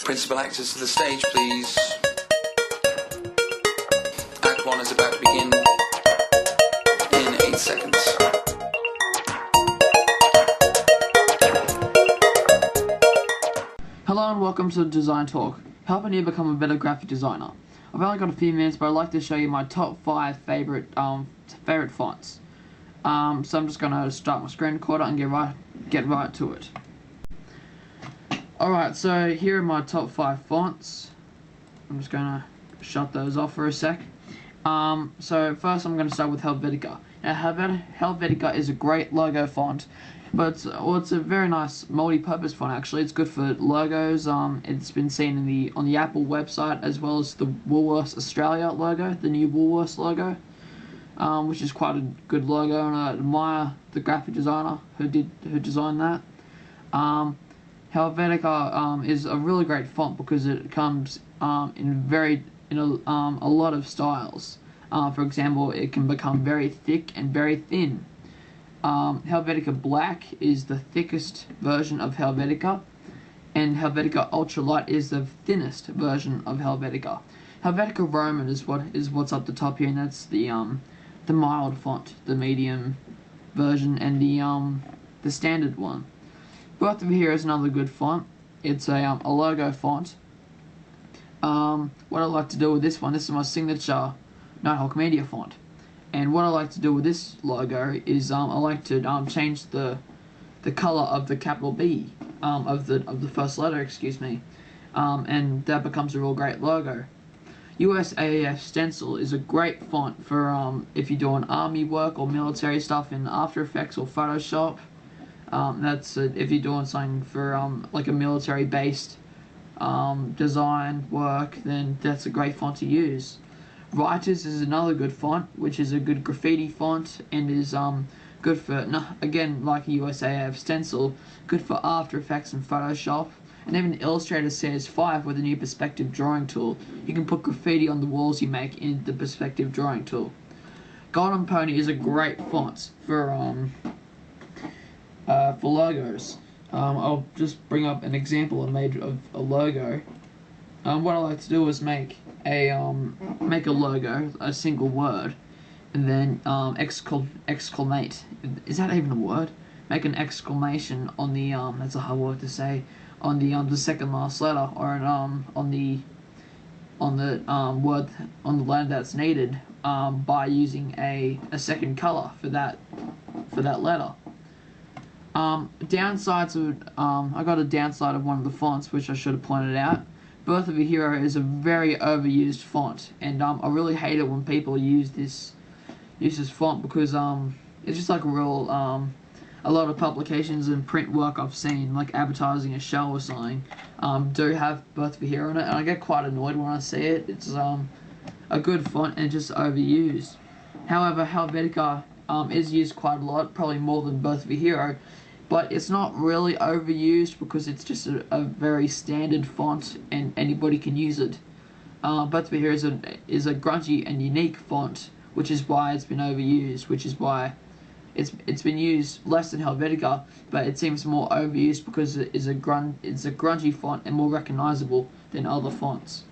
Principal actors to the stage, please. Act 1 is about to begin in 8 seconds. Hello and welcome to Design Talk, helping you become a better graphic designer. I've only got a few minutes, but I'd like to show you my top 5 favorite fonts. So I'm just going to start my screen recorder and get right to it. Alright, so here are my top 5 fonts. I'm just going to shut those off for a sec. So first I'm going to start with Helvetica. Now Helvetica is a great logo font, but it's a very nice multi-purpose font actually. It's good for logos. It's been seen on the Apple website as well as the Woolworths Australia logo, the new Woolworths logo, which is quite a good logo, and I admire the graphic designer who designed that. Helvetica is a really great font because it comes in a lot of styles. For example, it can become very thick and very thin. Helvetica Black is the thickest version of Helvetica, and Helvetica Ultralight is the thinnest version of Helvetica. Helvetica Roman is what's up the top here, and that's the mild font, the medium version, and the standard one. Both of here is another good font. It's a logo font. What I like to do with this one, this is my signature NighthawkMedia font. And what I like to do with this logo is I like to change the color of the capital B of the first letter, excuse me, and that becomes a real great logo. USAAF STENCIL is a great font for if you're doing army work or military stuff in After Effects or Photoshop. If you're doing something for like a military-based design work, then that's a great font to use. Writers is another good font, which is a good graffiti font and is good for, again, like a USAAF Stencil, good for After Effects and Photoshop. And even Illustrator Series 5 with the new perspective drawing tool, you can put graffiti on the walls you make in the perspective drawing tool. Golden Pony is a great font for logos. I'll just bring up an example I made of a logo. What I like to do is make a logo, a single word, and then exclamate. Is that even a word? Make an exclamation on the that's a hard word to say, on the second last letter, or on the word, on the letter that's needed, by using a second color for that letter. Downsides of I got a downside of one of the fonts, which I should have pointed out. Birth of a Hero is a very overused font, and I really hate it when people use this font because it's just like a real a lot of publications and print work I've seen, like advertising a show or something, do have Birth of a Hero in it, and I get quite annoyed when I see it. It's a good font and just overused. However, Helvetica is used quite a lot, probably more than Birth of a Hero, but it's not really overused because it's just a very standard font and anybody can use it. Birth of a Hero is a grungy and unique font, which is why it's been overused, which is why it's been used less than Helvetica, but it seems more overused because it is it's a grungy font and more recognizable than other fonts.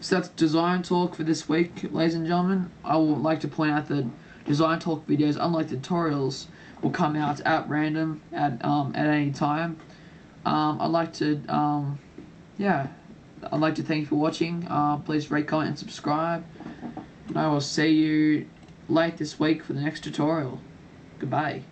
So that's Design Talk for this week, ladies and gentlemen. I would like to point out that Design Talk videos, unlike tutorials, will come out at random at any time. I'd like to thank you for watching. Please rate, comment, and subscribe. And I will see you late this week for the next tutorial. Goodbye.